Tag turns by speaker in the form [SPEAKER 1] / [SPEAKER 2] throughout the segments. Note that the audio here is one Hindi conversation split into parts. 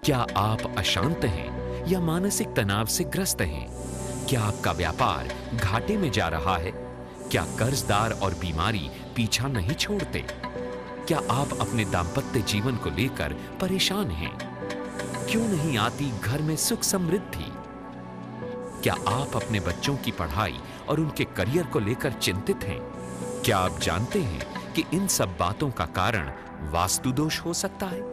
[SPEAKER 1] क्या आप अशांत हैं या मानसिक तनाव से ग्रस्त हैं? क्या आपका व्यापार घाटे में जा रहा है? क्या कर्जदार और बीमारी पीछा नहीं छोड़ते? क्या आप अपने दाम्पत्य जीवन को लेकर परेशान हैं? क्यों नहीं आती घर में सुख समृद्धि? क्या आप अपने बच्चों की पढ़ाई और उनके करियर को लेकर चिंतित हैं? क्या आप जानते हैं कि इन सब बातों का कारण वास्तु दोष हो सकता है?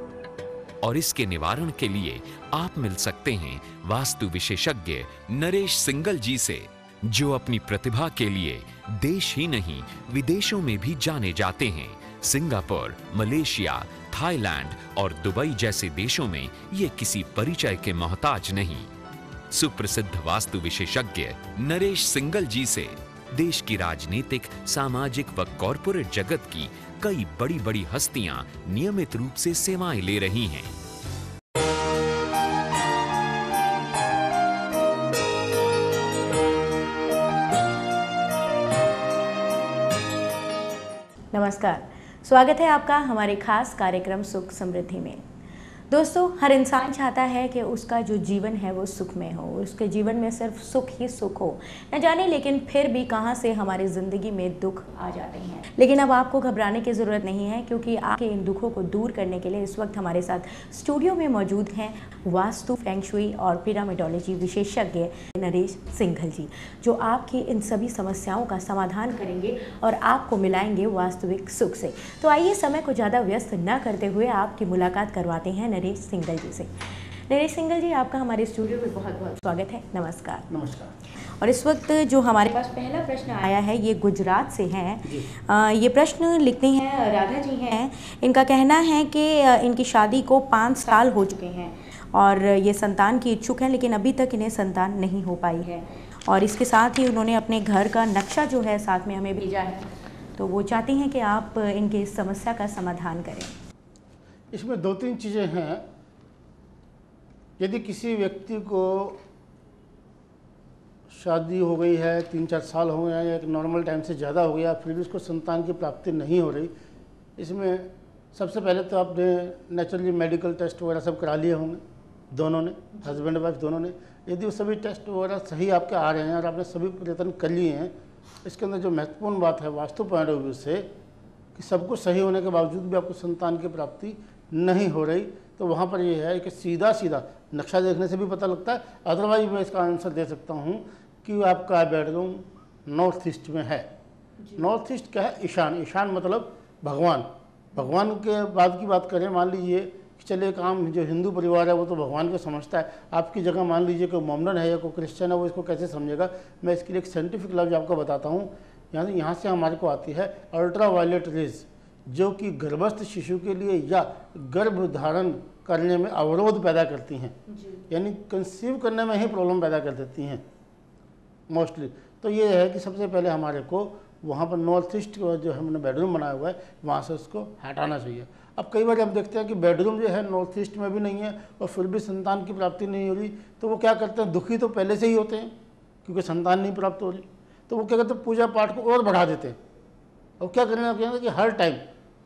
[SPEAKER 1] और इसके निवारण के लिए आप मिल सकते हैं वास्तु विशेषज्ञ नरेश सिंगल जी से, जो अपनी प्रतिभा के लिए देश ही नहीं विदेशों में भी जाने जाते हैं। सिंगापुर, मलेशिया, थाईलैंड और दुबई जैसे देशों में ये किसी परिचय के मोहताज नहीं। सुप्रसिद्ध वास्तु विशेषज्ञ नरेश सिंगल जी से देश की राजनीतिक, सामाजिक व कॉरपोरेट जगत की कई बड़ी बड़ी हस्तियां नियमित रूप से सेवाएं ले रही हैं।
[SPEAKER 2] नमस्कार, स्वागत है आपका हमारे खास कार्यक्रम सुख समृद्धि में। दोस्तों, हर इंसान चाहता है कि उसका जो जीवन है वो सुखमय हो, उसके जीवन में सिर्फ सुख ही सुख हो। न जाने लेकिन फिर भी कहां से हमारी ज़िंदगी में दुख आ जाते हैं। लेकिन अब आपको घबराने की ज़रूरत नहीं है, क्योंकि आपके इन दुखों को दूर करने के लिए इस वक्त हमारे साथ स्टूडियो में मौजूद हैं वास्तु, फेंग शुई और पिरामिडोलॉजी विशेषज्ञ नरेश सिंघल जी, जो आपकी इन सभी समस्याओं का समाधान करेंगे और आपको मिलाएंगे वास्तविक सुख से। तो आइए, समय को ज़्यादा व्यस्त न करते हुए आपकी मुलाकात करवाते हैं नरेश सिंघल जी से। नरेश सिंघल जी, आपका हमारे स्टूडियो में बहुत बहुत स्वागत है। नमस्कार।
[SPEAKER 3] नमस्कार।
[SPEAKER 2] और इस वक्त जो हमारे पास पहला प्रश्न आया है ये गुजरात से है। ये प्रश्न लिखती हैं राधा जी हैं। इनका कहना है कि इनकी शादी को 5 साल हो चुके हैं और ये संतान की इच्छुक हैं, लेकिन अभी तक इन्हें संतान नहीं हो पाई है। और इसके साथ ही उन्होंने अपने घर का नक्शा जो है साथ में हमें भेजा है, तो वो चाहती हैं कि आप इनकी इस समस्या का समाधान करें।
[SPEAKER 3] इसमें 2-3 चीज़ें हैं। यदि किसी व्यक्ति को शादी हो गई है, 3-4 साल हो गए हैं या एक नॉर्मल टाइम से ज़्यादा हो गया, फिर भी उसको संतान की प्राप्ति नहीं हो रही, इसमें सबसे पहले तो आपने नेचुरली मेडिकल टेस्ट वगैरह सब करा लिए होंगे, दोनों ने, हस्बैंड वाइफ दोनों ने। यदि वो सभी टेस्ट वगैरह सही आपके आ रहे हैं और आपने सभी प्रयत्न कर लिए हैं, इसके अंदर जो महत्वपूर्ण बात है वास्तु पॉइंट ऑफ व्यू से, कि सब कुछ सही होने के बावजूद भी आपको संतान की प्राप्ति नहीं हो रही, तो वहाँ पर ये है कि सीधा सीधा नक्शा देखने से भी पता लगता है। अदरवाइज मैं इसका आंसर दे सकता हूँ कि आपका बेडरूम नॉर्थ ईस्ट में है। नॉर्थ ईस्ट क्या है? ईशान। ईशान मतलब भगवान। भगवान के बाद की बात करें, मान लीजिए कि चलिए एक आम जो हिंदू परिवार है वो तो भगवान को समझता है। आपकी जगह मान लीजिए कोई मोमडन है या कोई क्रिश्चियन है, वो इसको कैसे समझेगा? मैं इसके लिए एक साइंटिफिक लफ्ज़ आपको बताता हूँ। यहाँ से हमारे को आती है अल्ट्रा वायलेट रेज, जो कि गर्भस्थ शिशु के लिए या गर्भ धारण करने में अवरोध पैदा करती हैं, यानी कंसीव करने में ही प्रॉब्लम पैदा कर देती हैं मोस्टली। तो ये है कि सबसे पहले हमारे को वहाँ पर नॉर्थ ईस्ट जो हमने बेडरूम बनाया हुआ है वहाँ से उसको हटाना चाहिए। अब कई बार हम देखते हैं कि बेडरूम जो है नॉर्थ ईस्ट में भी नहीं है और फिर भी संतान की प्राप्ति नहीं हो रही, तो वो क्या करते हैं, दुखी तो पहले से ही होते हैं क्योंकि संतान नहीं प्राप्त हो रही, तो वो क्या करते हैं, पूजा पाठ को और बढ़ा देते हैं। और क्या करना चाहिए कि हर टाइम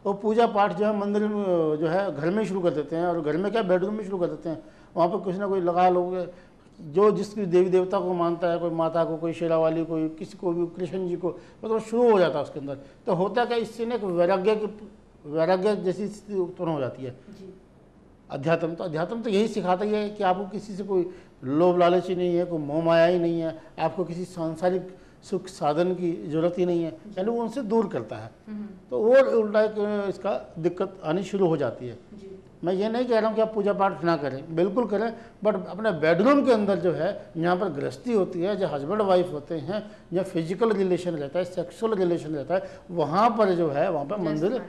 [SPEAKER 3] वो पूजा पाठ जो है मंदिर में जो है घर में शुरू कर देते हैं, और घर में क्या बेडरूम में शुरू कर देते हैं। वहाँ पर कुछ ना कोई लगा लोग जो जिसकी देवी देवता को मानता है, कोई माता को, कोई शेरावाली, कोई किसी को भी, कृष्ण जी को, मतलब शुरू हो जाता है उसके अंदर। तो होता क्या, इससे ना एक वैराग्य जैसी स्थिति उत्पन्न हो जाती है। अध्यात्म तो यही सिखाता ही है कि आपको किसी से कोई लोभ लालच ही नहीं है, कोई मोह माया ही नहीं है, आपको किसी सांसारिक सुख साधन की जरूरत ही नहीं है, यानी वो उनसे दूर करता है। तो और उल्टा इसका दिक्कत आनी शुरू हो जाती है। मैं ये नहीं कह रहा हूँ कि आप पूजा पाठ ना करें, बिल्कुल करें, बट अपने बेडरूम के अंदर जो है यहाँ पर गृहस्थी होती है, जो हस्बैंड वाइफ होते हैं, या फिजिकल रिलेशन रहता है, सेक्सुअल रिलेशन रहता है, वहाँ पर जो है वहाँ पर मंदिर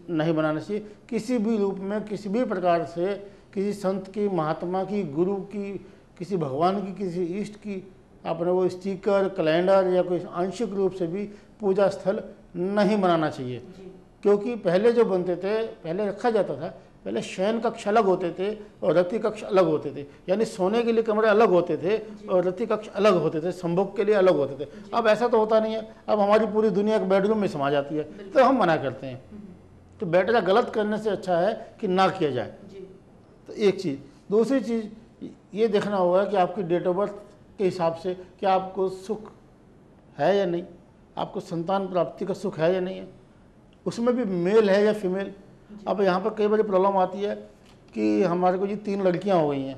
[SPEAKER 3] नहीं बनाना चाहिए किसी भी रूप में, किसी भी प्रकार से, किसी संत की, महात्मा की, गुरु की, किसी भगवान की, किसी इष्ट की आपने वो स्टिकर, कैलेंडर या कोई आंशिक रूप से भी पूजा स्थल नहीं बनाना चाहिए। क्योंकि पहले जो बनते थे, पहले रखा जाता था, पहले शयन कक्ष अलग होते थे और रति कक्ष अलग होते थे, यानी सोने के लिए कमरे अलग होते थे और रति कक्ष अलग होते थे, संभोग के लिए अलग होते थे। अब ऐसा तो होता नहीं है, अब हमारी पूरी दुनिया एक बेडरूम में समा जाती है, तो हम मना करते हैं। तो बेटर गलत करने से अच्छा है कि ना किया जाए। तो एक चीज़। दूसरी चीज़ ये देखना होगा कि आपकी डेट ऑफ बर्थ के हिसाब से क्या आपको सुख है या नहीं, आपको संतान प्राप्ति का सुख है या नहीं है, उसमें भी मेल है या फीमेल। अब यहाँ पर कई बार प्रॉब्लम आती है कि हमारे को जी 3 लड़कियाँ हो गई हैं,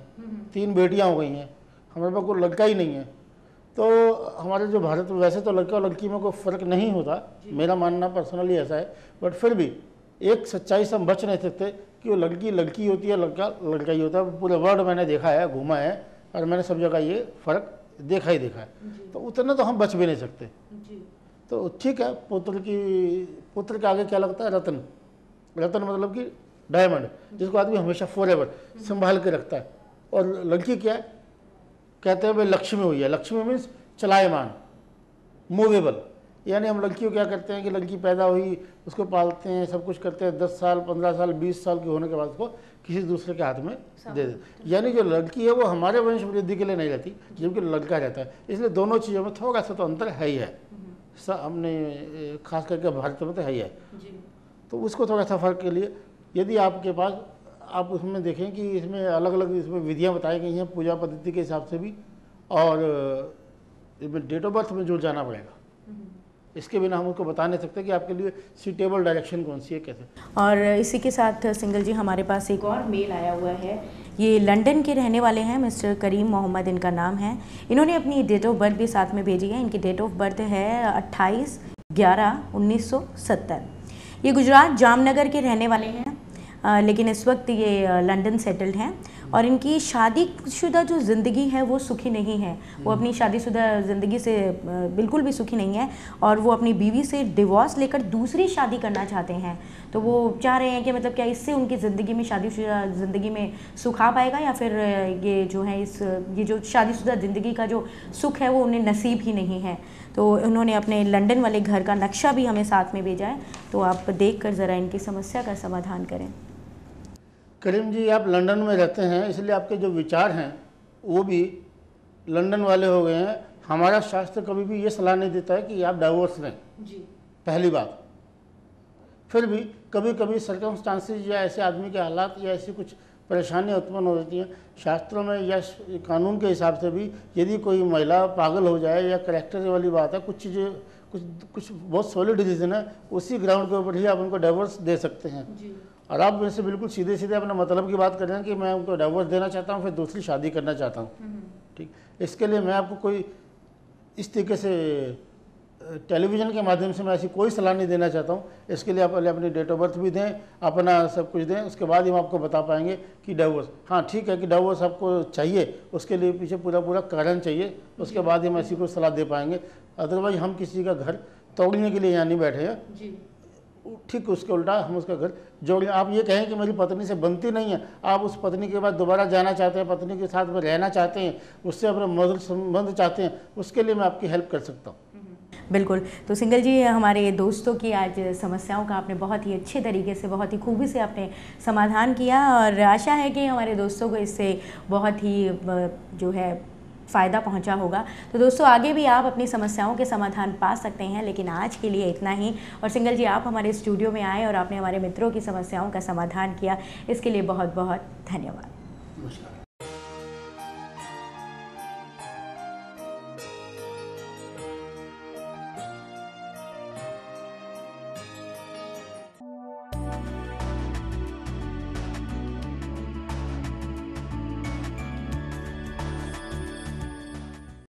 [SPEAKER 3] 3 बेटियाँ हो गई हैं, हमारे पास कोई लड़का ही नहीं है। तो हमारे जो भारत में वैसे तो लड़का और लड़की में कोई फ़र्क नहीं होता, मेरा मानना पर्सनली ऐसा है, बट फिर भी एक सच्चाई से हम बच नहीं सकते कि वो लड़की लड़की होती है, लड़का लड़का ही होता है। पूरे वर्ल्ड मैंने देखा है, घूमा है, और मैंने सब जगह ये फ़र्क देखा ही देखा है। तो उतना तो हम बच भी नहीं सकते। तो ठीक है, पुत्र के आगे क्या लगता है? रत्न। रत्न मतलब कि डायमंड, जिसको आदमी हमेशा फॉरएवर संभाल के रखता है। और लड़की क्या है? कहते हैं भाई लक्ष्मी हुई है। लक्ष्मी मीन्स चलायमान, मूवेबल। यानी हम लड़की को क्या करते हैं कि लड़की पैदा हुई, उसको पालते हैं, सब कुछ करते हैं, 10 साल 15 साल 20 साल की होने के बाद उसको किसी दूसरे के हाथ में दे देते। यानी जो लड़की है वो हमारे वंश वृद्धि के लिए नहीं रहती, जबकि लड़का रहता है। इसलिए दोनों चीज़ों में थोड़ा सा तो अंतर है ही है। हमने खास करके भारत में तो है ही है। तो उसको थोड़ा सा फर्क के लिए यदि आपके पास, आप उसमें देखें कि इसमें अलग अलग इसमें विधियाँ बताई गई हैं पूजा पद्धति के हिसाब से भी, और इसमें डेट ऑफ बर्थ में जुड़ जाना पड़ेगा। इसके बिना हम उसको बता नहीं सकते कि आपके लिए सूटेबल डायरेक्शन कौन सी है, कैसे।
[SPEAKER 2] और इसी के साथ सिंगल जी हमारे पास एक और मेल आया हुआ है। ये लंदन के रहने वाले हैं, मिस्टर करीम मोहम्मद इनका नाम है। इन्होंने अपनी डेट ऑफ बर्थ भी साथ में भेजी है। इनकी डेट ऑफ बर्थ है 28/11/1970। ये गुजरात जामनगर के रहने वाले हैं, लेकिन इस वक्त ये लंदन सेटल्ड हैं। और इनकी शादीशुदा जो ज़िंदगी है वो सुखी नहीं है। वो अपनी शादीशुदा ज़िंदगी से बिल्कुल भी सुखी नहीं है, और वो अपनी बीवी से डिवोर्स लेकर दूसरी शादी करना चाहते हैं। तो वो चाह रहे हैं कि मतलब क्या इससे उनकी ज़िंदगी में, शादीशुदा ज़िंदगी में सुख आ पाएगा, या फिर ये जो है ये जो शादीशुदा ज़िंदगी का जो सुख है वो उन्हें नसीब ही नहीं है। तो उन्होंने अपने लंदन वाले घर का नक्शा भी हमें साथ में भेजा है, तो आप देख कर ज़रा इनकी समस्या का समाधान करें।
[SPEAKER 3] करीम जी, आप लंदन में रहते हैं, इसलिए आपके जो विचार हैं वो भी लंदन वाले हो गए हैं। हमारा शास्त्र कभी भी ये सलाह नहीं देता है कि आप डाइवोर्स लें जी, पहली बात। फिर भी कभी कभी सर्कमस्टांसेस या ऐसे आदमी के हालात या ऐसी कुछ परेशानियाँ उत्पन्न हो जाती हैं। शास्त्रों में या कानून के हिसाब से भी यदि कोई महिला पागल हो जाए, या करैक्टर वाली बात है, कुछ चीज़ें कुछ बहुत सॉलिड रीज़न है, उसी ग्राउंड के ऊपर ही आप उनको डाइवोर्स दे सकते हैं जी। और आप वैसे बिल्कुल सीधे सीधे अपने मतलब की बात कर रहे हैं कि मैं उनको डाइवोर्स देना चाहता हूँ, फिर दूसरी शादी करना चाहता हूँ। ठीक, इसके लिए मैं आपको कोई इस तरीके से टेलीविज़न के माध्यम से मैं ऐसी कोई सलाह नहीं देना चाहता हूँ। इसके लिए आप पहले अपनी डेट ऑफ बर्थ भी दें, अपना सब कुछ दें, उसके बाद ही हम आपको बता पाएंगे कि डाइवोर्स, हाँ ठीक है कि डाइवोर्स आपको चाहिए, उसके लिए पीछे पूरा कारण चाहिए, उसके बाद ही हम ऐसी कोई सलाह दे पाएंगे। अदरवाइज हम किसी का घर तोड़ने के लिए यहाँ नहीं बैठे हैं, ठीक उसके उल्टा हम उसका घर जोड़ें। आप ये कहें कि मेरी पत्नी से बनती नहीं है, आप उस पत्नी के बाद दोबारा जाना चाहते हैं, पत्नी के साथ में रहना चाहते हैं, उससे अपना मधुर संबंध चाहते हैं, उसके लिए मैं आपकी हेल्प कर सकता हूँ।
[SPEAKER 2] बिल्कुल। तो सिंगल जी, हमारे दोस्तों की आज समस्याओं का आपने बहुत ही अच्छे तरीके से, बहुत ही खूबी से आपने समाधान किया, और आशा है कि हमारे दोस्तों को इससे बहुत ही जो है फ़ायदा पहुंचा होगा। तो दोस्तों, आगे भी आप अपनी समस्याओं के समाधान पा सकते हैं, लेकिन आज के लिए इतना ही। और सिंगल जी, आप हमारे स्टूडियो में आए और आपने हमारे मित्रों की समस्याओं का समाधान किया, इसके लिए बहुत बहुत धन्यवाद।
[SPEAKER 3] नमस्कार।